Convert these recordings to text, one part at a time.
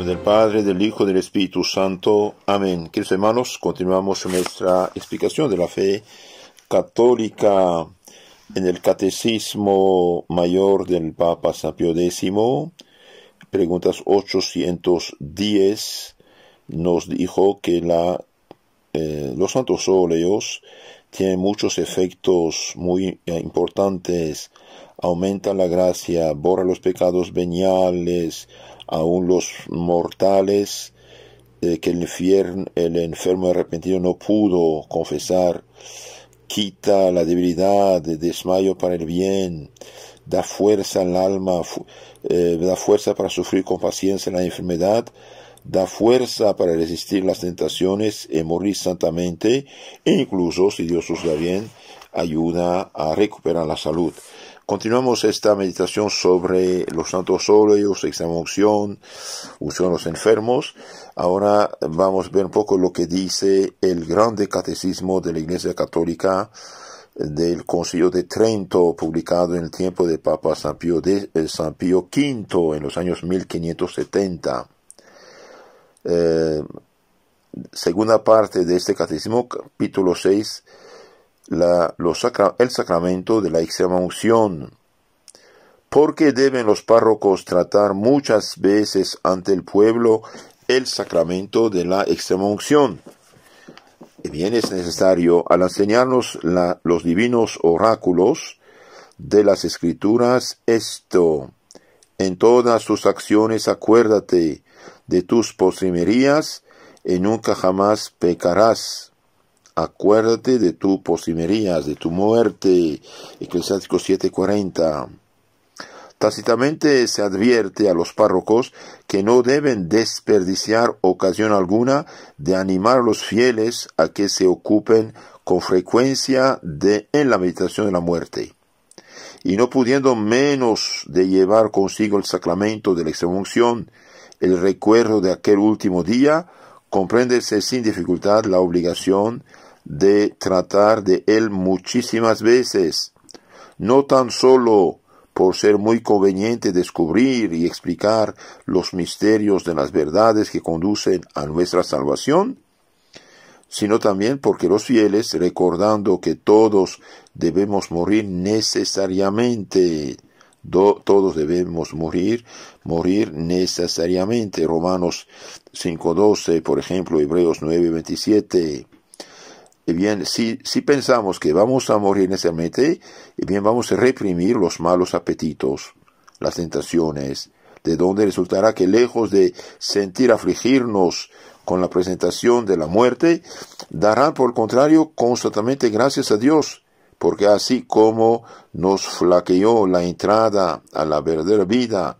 nombre del Padre, del Hijo y del Espíritu Santo. Amén. Queridos hermanos, continuamos nuestra explicación de la fe católica en el Catecismo Mayor del Papa San Pío X. Preguntas 810 nos dijo que los santos óleos tienen muchos efectos muy importantes. Aumenta la gracia, borra los pecados veniales, aún los mortales, que el enfermo arrepentido no pudo confesar. Quita la debilidad, de desmayo para el bien, da fuerza al alma, da fuerza para sufrir con paciencia la enfermedad, da fuerza para resistir las tentaciones y morir santamente, e incluso, si Dios os da bien, ayuda a recuperar la salud. Continuamos esta meditación sobre los santos óleos, extrema unción, unción a los enfermos. Ahora vamos a ver un poco lo que dice el grande catecismo de la Iglesia Católica del Concilio de Trento, publicado en el tiempo del Papa San Pío V en los años 1570. Segunda parte de este catecismo, capítulo 6, el sacramento de la extrema unción. ¿Por qué deben los párrocos tratar muchas veces ante el pueblo el sacramento de la extrema unción? Bien, es necesario, al enseñarnos los divinos oráculos de las Escrituras, esto: en todas tus acciones acuérdate de tus postrimerías y nunca jamás pecarás. Acuérdate de tu postrimerías, de tu muerte. Eclesiástico 7:40. Tácitamente se advierte a los párrocos que no deben desperdiciar ocasión alguna de animar a los fieles a que se ocupen con frecuencia en la meditación de la muerte. Y no pudiendo menos de llevar consigo el sacramento de la extrema unción, el recuerdo de aquel último día, compréndese sin dificultad la obligación de tratar de él muchísimas veces, no tan solo por ser muy conveniente descubrir y explicar los misterios de las verdades que conducen a nuestra salvación, sino también porque los fieles, recordando que todos debemos morir necesariamente, todos debemos morir necesariamente. Romanos 5:12, por ejemplo, Hebreos 9:27. Y bien, si pensamos que vamos a morir necesariamente, bien, vamos a reprimir los malos apetitos, las tentaciones, de donde resultará que lejos de sentir afligirnos con la presentación de la muerte, darán por el contrario constantemente gracias a Dios, porque así como nos flaqueó la entrada a la verdadera vida,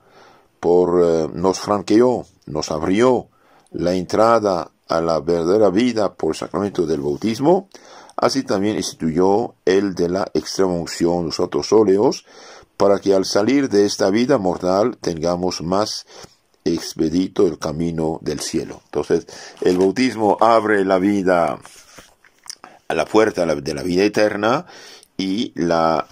nos franqueó, nos abrió la entrada a la verdadera vida por el sacramento del bautismo, así también instituyó el de la extrema unción, los santos óleos, para que al salir de esta vida mortal tengamos más expedito el camino del cielo. Entonces, el bautismo abre la vida, a la puerta de la vida eterna, y la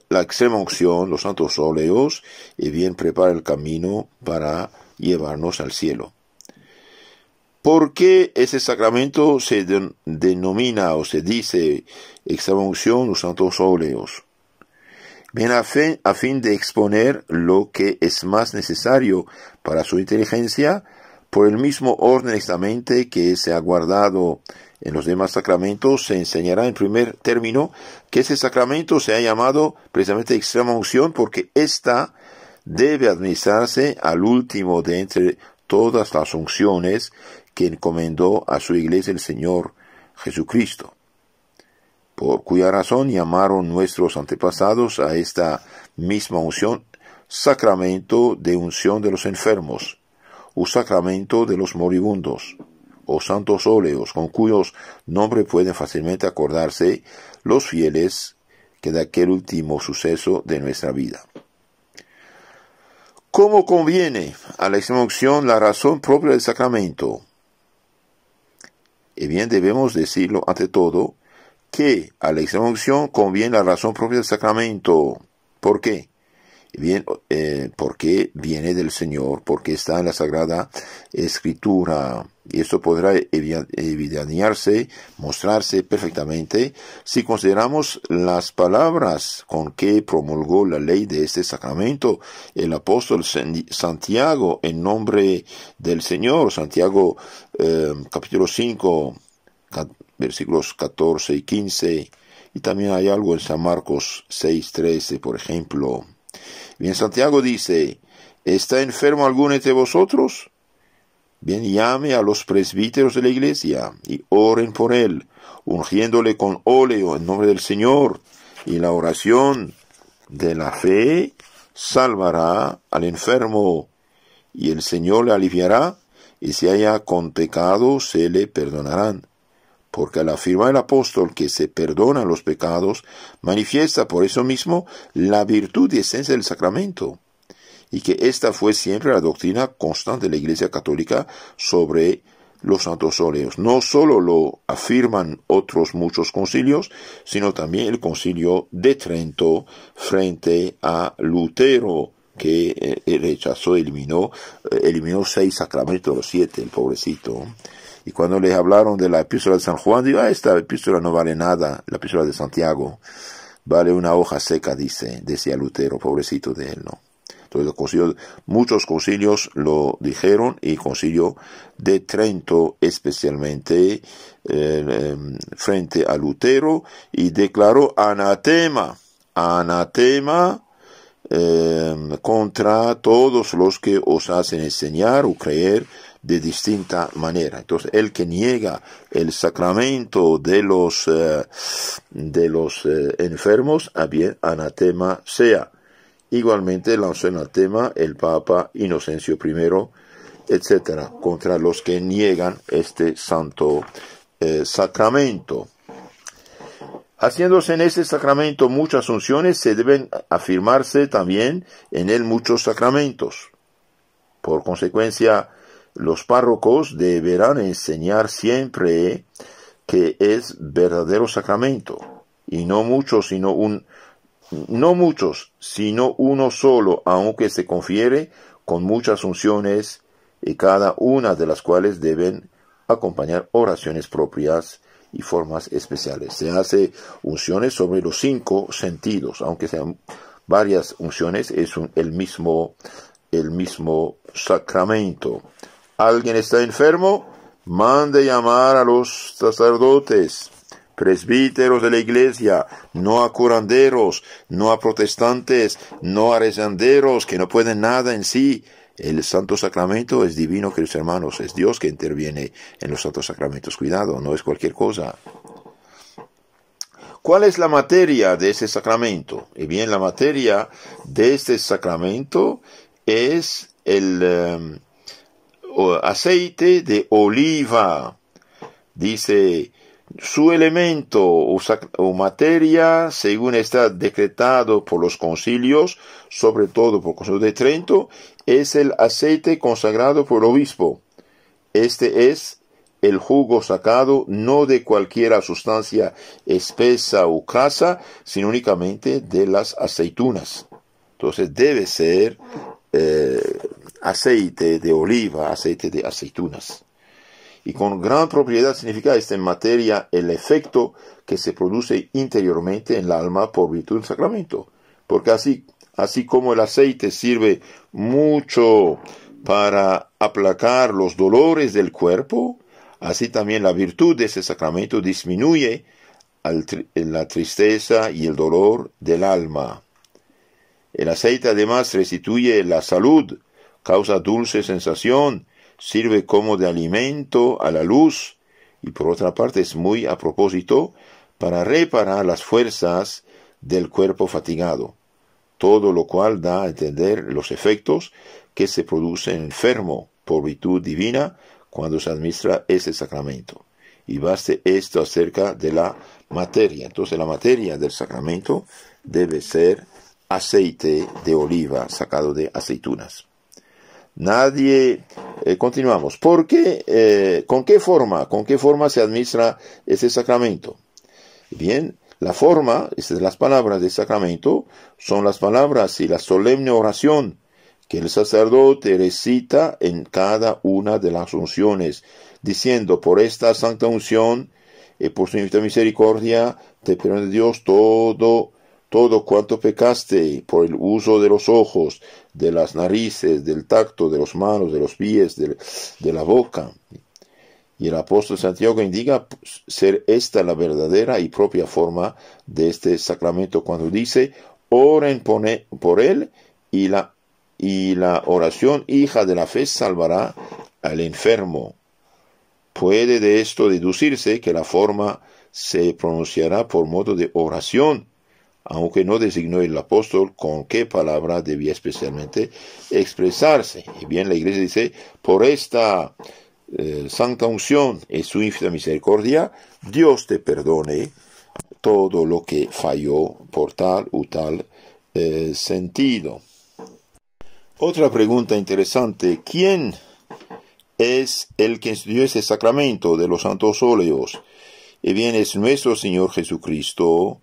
extrema unción, los santos óleos, y bien prepara el camino para llevarnos al cielo. ¿Por qué ese sacramento se denomina o se dice extrema unción, los santos óleos? Bien, a fin de exponer lo que es más necesario para su inteligencia, por el mismo orden exactamente que se ha guardado en los demás sacramentos, se enseñará en primer término que ese sacramento se ha llamado precisamente extrema unción, porque ésta debe administrarse al último de entre todas las unciones que encomendó a su iglesia el Señor Jesucristo, por cuya razón llamaron nuestros antepasados a esta misma unción sacramento de unción de los enfermos, o sacramento de los moribundos, o santos óleos, con cuyos nombres pueden fácilmente acordarse los fieles que de aquel último suceso de nuestra vida. ¿Cómo conviene a la extrema unción la razón propia del sacramento? Y bien, debemos decirlo ante todo, que a la extrema unción conviene la razón propia del sacramento. ¿Por qué? Bien, porque viene del Señor, porque está en la Sagrada Escritura. Y esto podrá evidenciarse, mostrarse perfectamente si consideramos las palabras con que promulgó la ley de este sacramento el apóstol Santiago en nombre del Señor. Santiago capítulo 5, versículos 14 y 15. Y también hay algo en San Marcos 6:13, por ejemplo. Bien, Santiago dice, ¿está enfermo alguno entre vosotros? Bien, llame a los presbíteros de la iglesia y oren por él, ungiéndole con óleo en nombre del Señor, y la oración de la fe salvará al enfermo, y el Señor le aliviará, y si haya con pecado se le perdonarán. Porque al afirmar el apóstol que se perdonan los pecados, manifiesta por eso mismo la virtud y esencia del sacramento, y que esta fue siempre la doctrina constante de la Iglesia Católica sobre los santos óleos. No solo lo afirman otros muchos concilios, sino también el concilio de Trento frente a Lutero, que rechazó, eliminó 6 sacramentos de los 7, el pobrecito. Y cuando les hablaron de la epístola de San Juan, digo, esta epístola no vale nada, la epístola de Santiago vale una hoja seca, decía Lutero, pobrecito de él, ¿no? Entonces muchos concilios lo dijeron, y el concilio de Trento especialmente frente a Lutero, y declaró anatema contra todos los que os hacen enseñar o creer de distinta manera. Entonces, el que niega el sacramento de los enfermos, bien, anatema sea. Igualmente lanzó anatema el Papa Inocencio I, etc., contra los que niegan este santo sacramento. Haciéndose en este sacramento muchas unciones, se deben afirmarse también en él muchos sacramentos. Por consecuencia, los párrocos deberán enseñar siempre que es verdadero sacramento, y no muchos, sino uno solo, aunque se confiere con muchas unciones, y cada una de las cuales deben acompañar oraciones propias y formas especiales. Se hace unciones sobre los 5 sentidos, aunque sean varias unciones, es el mismo sacramento. ¿Alguien está enfermo? Mande llamar a los sacerdotes, presbíteros de la iglesia, no a curanderos, no a protestantes, no a rezanderos que no pueden nada en sí. El santo sacramento es divino, queridos hermanos, es Dios que interviene en los santos sacramentos. Cuidado, no es cualquier cosa. ¿Cuál es la materia de ese sacramento? Y bien, la materia de este sacramento es el aceite de oliva. Dice, su elemento o materia, según está decretado por los concilios, sobre todo por el concilio de Trento, es el aceite consagrado por el obispo. Este es el jugo sacado no de cualquiera sustancia espesa o crasa, sino únicamente de las aceitunas. Entonces debe ser aceite de oliva, aceite de aceitunas. Y con gran propiedad significa esta en materia el efecto que se produce interiormente en el alma por virtud del sacramento. Porque así como el aceite sirve mucho para aplacar los dolores del cuerpo, así también la virtud de ese sacramento disminuye la tristeza y el dolor del alma. El aceite además restituye la salud, causa dulce sensación, sirve como de alimento a la luz, y por otra parte es muy a propósito para reparar las fuerzas del cuerpo fatigado, todo lo cual da a entender los efectos que se producen enfermo por virtud divina cuando se administra ese sacramento. Y baste esto acerca de la materia. Entonces la materia del sacramento debe ser aceite de oliva sacado de aceitunas. Continuamos. ¿Por qué? ¿Con qué forma se administra ese sacramento? Bien, La forma, las palabras del sacramento, son las palabras y la solemne oración que el sacerdote recita en cada una de las unciones, diciendo: por esta santa unción y por su infinita misericordia, te perdona Dios todo cuanto pecaste, por el uso de los ojos, de las narices, del tacto, de las manos, de los pies, de la boca. Y el apóstol Santiago indica ser esta la verdadera y propia forma de este sacramento cuando dice: oren por él, y la oración hija de la fe salvará al enfermo. Puede de esto deducirse que la forma se pronunciará por modo de oración, aunque no designó el apóstol con qué palabra debía especialmente expresarse. Y bien, la Iglesia dice: por esta santa unción y su infinita misericordia, Dios te perdone todo lo que falló por tal o tal sentido. Otra pregunta interesante: ¿quién es el que instituyó ese sacramento de los santos óleos? Y bien, es nuestro Señor Jesucristo,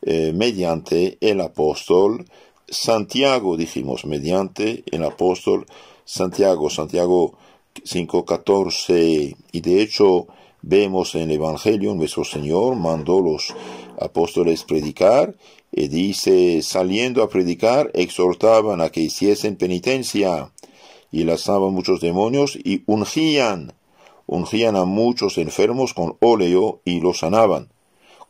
mediante el apóstol Santiago, mediante el apóstol Santiago 5:14, y de hecho vemos en el Evangelio, nuestro Señor mandó los apóstoles predicar, y dice: saliendo a predicar, exhortaban a que hiciesen penitencia, y lanzaban muchos demonios, y ungían a muchos enfermos con óleo, y los sanaban,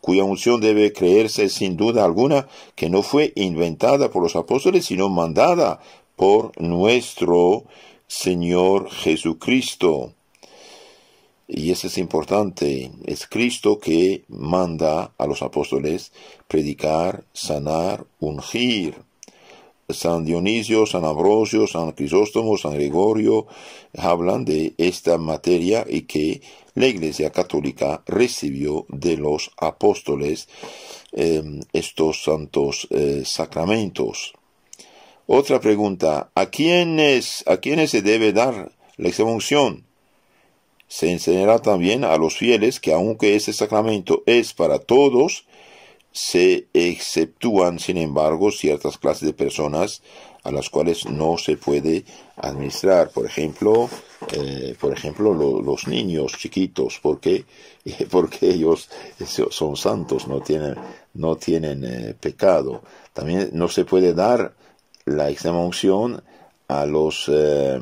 cuya unción debe creerse sin duda alguna que no fue inventada por los apóstoles, sino mandada por nuestro Señor Jesucristo. Y eso es importante: es Cristo que manda a los apóstoles predicar, sanar, ungir. San Dionisio, San Ambrosio, San Crisóstomo, San Gregorio hablan de esta materia, y que la Iglesia Católica recibió de los apóstoles estos santos sacramentos. Otra pregunta: ¿a quiénes se debe dar la extremaunción? Se enseñará también a los fieles que, aunque ese sacramento es para todos, se exceptúan, sin embargo, ciertas clases de personas a las cuales no se puede administrar. Por ejemplo, los niños chiquitos, porque ellos son santos, no tienen pecado. También no se puede dar la extrema unción a los de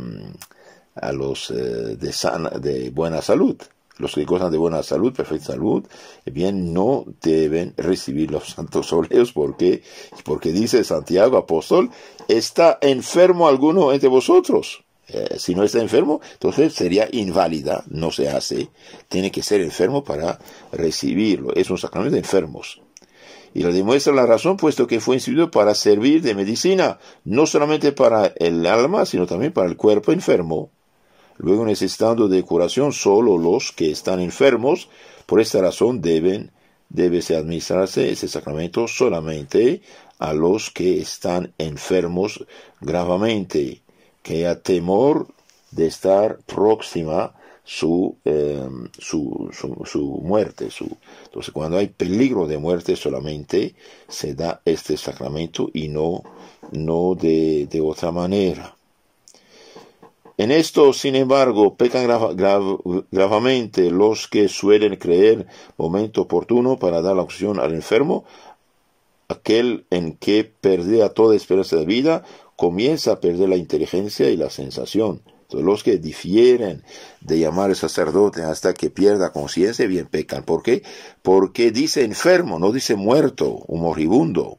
buena salud. Los que gozan de buena salud, perfecta salud, bien, no deben recibir los santos óleos, porque dice Santiago, apóstol: ¿está enfermo alguno entre vosotros? Si no está enfermo, entonces sería inválida, no se hace. Tiene que ser enfermo para recibirlo. Es un sacramento de enfermos. Y lo demuestra la razón, puesto que fue instituido para servir de medicina, no solamente para el alma, sino también para el cuerpo enfermo. Luego, necesitando de curación solo los que están enfermos. Por esta razón debe administrarse ese sacramento solamente a los que están enfermos gravemente, que haya temor de estar próxima su muerte. Entonces, cuando hay peligro de muerte, solamente se da este sacramento, y no de otra manera. En esto, sin embargo, pecan gravemente los que suelen creer momento oportuno para dar la unción al enfermo. Aquel en que perdía toda esperanza de vida comienza a perder la inteligencia y la sensación. Entonces, los que difieren de llamar al sacerdote hasta que pierda conciencia, bien pecan. ¿Por qué? Porque dice enfermo, no dice muerto o moribundo.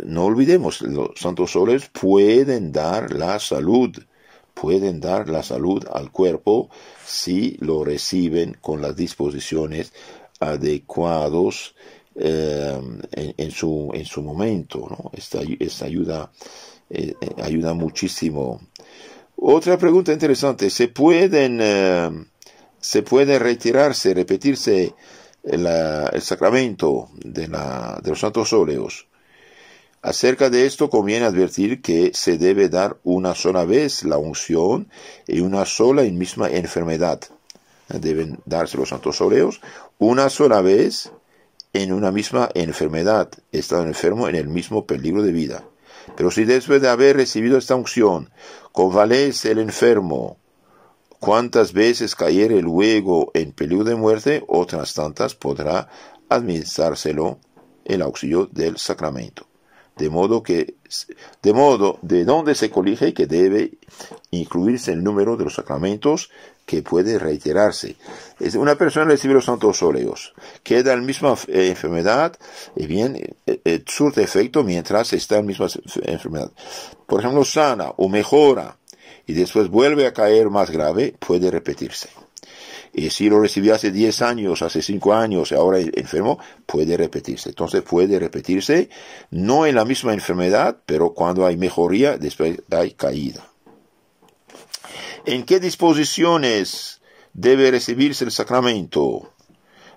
No olvidemos, los santos óleos pueden dar la salud al cuerpo si lo reciben con las disposiciones adecuadas en su momento, ¿no? Esta ayuda muchísimo. Otra pregunta interesante: ¿se puede repetirse el sacramento de los santos óleos? Acerca de esto conviene advertir que se debe dar una sola vez la unción y una sola y misma enfermedad. Deben darse los santos óleos una sola vez en una misma enfermedad, estando enfermo en el mismo peligro de vida. Pero si después de haber recibido esta unción, convalece el enfermo, cuántas veces cayere luego en peligro de muerte, otras tantas podrá administrárselo el auxilio del sacramento. De donde se colige que debe incluirse el número de los sacramentos que puede reiterarse. Una persona recibe los santos óleos, queda en la misma enfermedad, y bien, surte efecto mientras está en la misma enfermedad. Por ejemplo, sana o mejora, y después vuelve a caer más grave, puede repetirse. Y si lo recibió hace 10 años, hace 5 años, y ahora enfermo, puede repetirse. Entonces puede repetirse, no en la misma enfermedad, pero cuando hay mejoría, después hay caída. ¿En qué disposiciones debe recibirse el sacramento?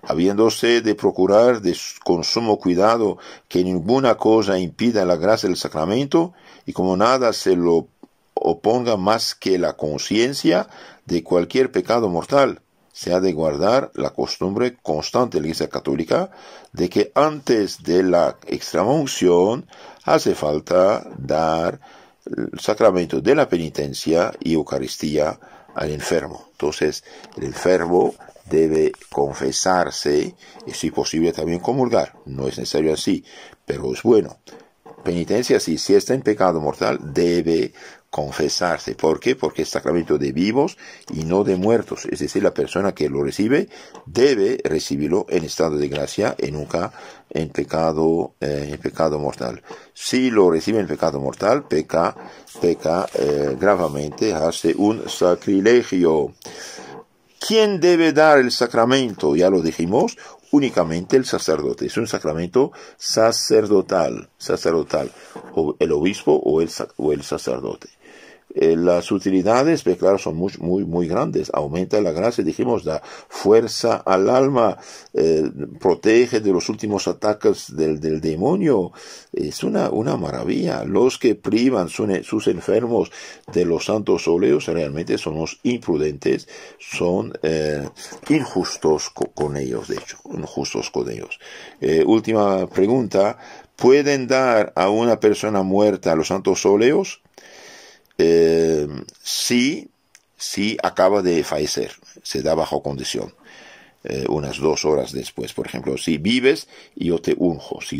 Habiéndose de procurar con sumo cuidado que ninguna cosa impida la gracia del sacramento, y como nada se lo oponga más que la conciencia de cualquier pecado mortal, se ha de guardar la costumbre constante de la Iglesia Católica de que antes de la extremaunción hace falta dar el sacramento de la penitencia y Eucaristía al enfermo. Entonces, el enfermo debe confesarse y, si posible, también comulgar. No es necesario así, pero es bueno. Penitencia, si está en pecado mortal, debe confesarse. ¿Por qué? Porque es sacramento de vivos y no de muertos. Es decir, la persona que lo recibe debe recibirlo en estado de gracia y nunca en pecado mortal. Si lo recibe en pecado mortal, peca gravemente, hace un sacrilegio. ¿Quién debe dar el sacramento? Ya lo dijimos, únicamente el sacerdote. Es un sacramento sacerdotal, o el obispo o el sacerdote. Las utilidades, pues claro, son muy grandes. Aumenta la gracia, dijimos, da fuerza al alma, protege de los últimos ataques del demonio. Es una maravilla. Los que privan sus enfermos de los santos óleos realmente son los imprudentes, son injustos con ellos, de hecho, injustos con ellos. Última pregunta, ¿pueden dar a una persona muerta los santos óleos? Si acaba de fallecer, se da bajo condición, unas 2 horas después. Por ejemplo, si vives, yo te unjo. Si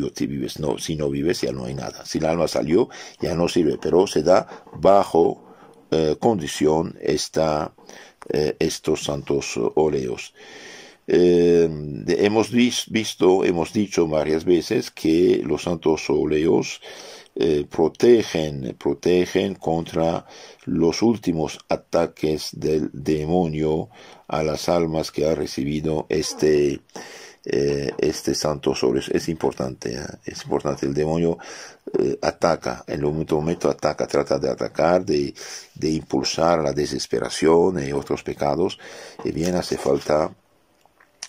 no vives, ya no hay nada. Si el alma salió, ya no sirve, pero se da bajo condición estos santos óleos. Hemos dicho varias veces que los santos óleos protegen contra los últimos ataques del demonio a las almas que ha recibido este santo óleos. Es importante. El demonio ataca, en un momento ataca, trata de atacar, de impulsar la desesperación y otros pecados, y bien hace falta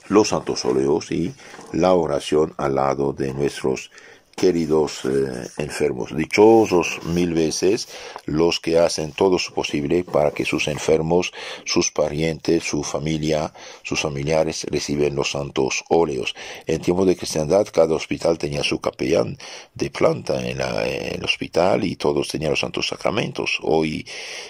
los santos óleos y la oración al lado de nuestros queridos enfermos. Dichosos 1000 veces los que hacen todo su posible para que sus enfermos, sus parientes, su familia, sus familiares reciben los santos óleos. En tiempos de cristiandad, cada hospital tenía su capellán de planta en el hospital y todos tenían los santos sacramentos. Hoy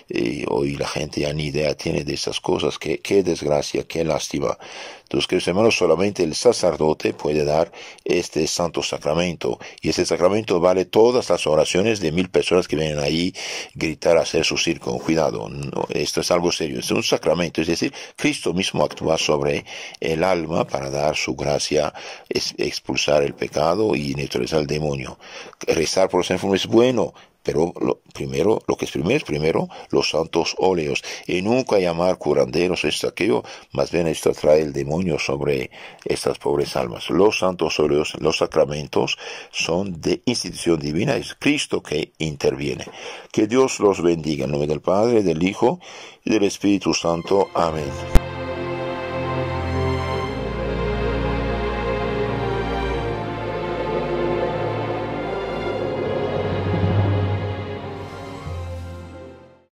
la gente ya ni idea tiene de esas cosas. Qué desgracia, qué lástima. Entonces, queridos hermanos, solamente el sacerdote puede dar este santo sacramento. Y este sacramento vale todas las oraciones de 1000 personas que vienen ahí gritar, hacer su circo. Cuidado, no, esto es algo serio. Es un sacramento, es decir, Cristo mismo actúa sobre el alma para dar su gracia, expulsar el pecado y neutralizar el demonio. Rezar por los enfermos es bueno, pero lo que es primero los santos óleos, y nunca llamar curanderos esto aquello, más bien esto trae el demonio sobre estas pobres almas. Los santos óleos, los sacramentos son de institución divina, es Cristo que interviene. Que Dios los bendiga en nombre del Padre, del Hijo y del Espíritu Santo. Amén.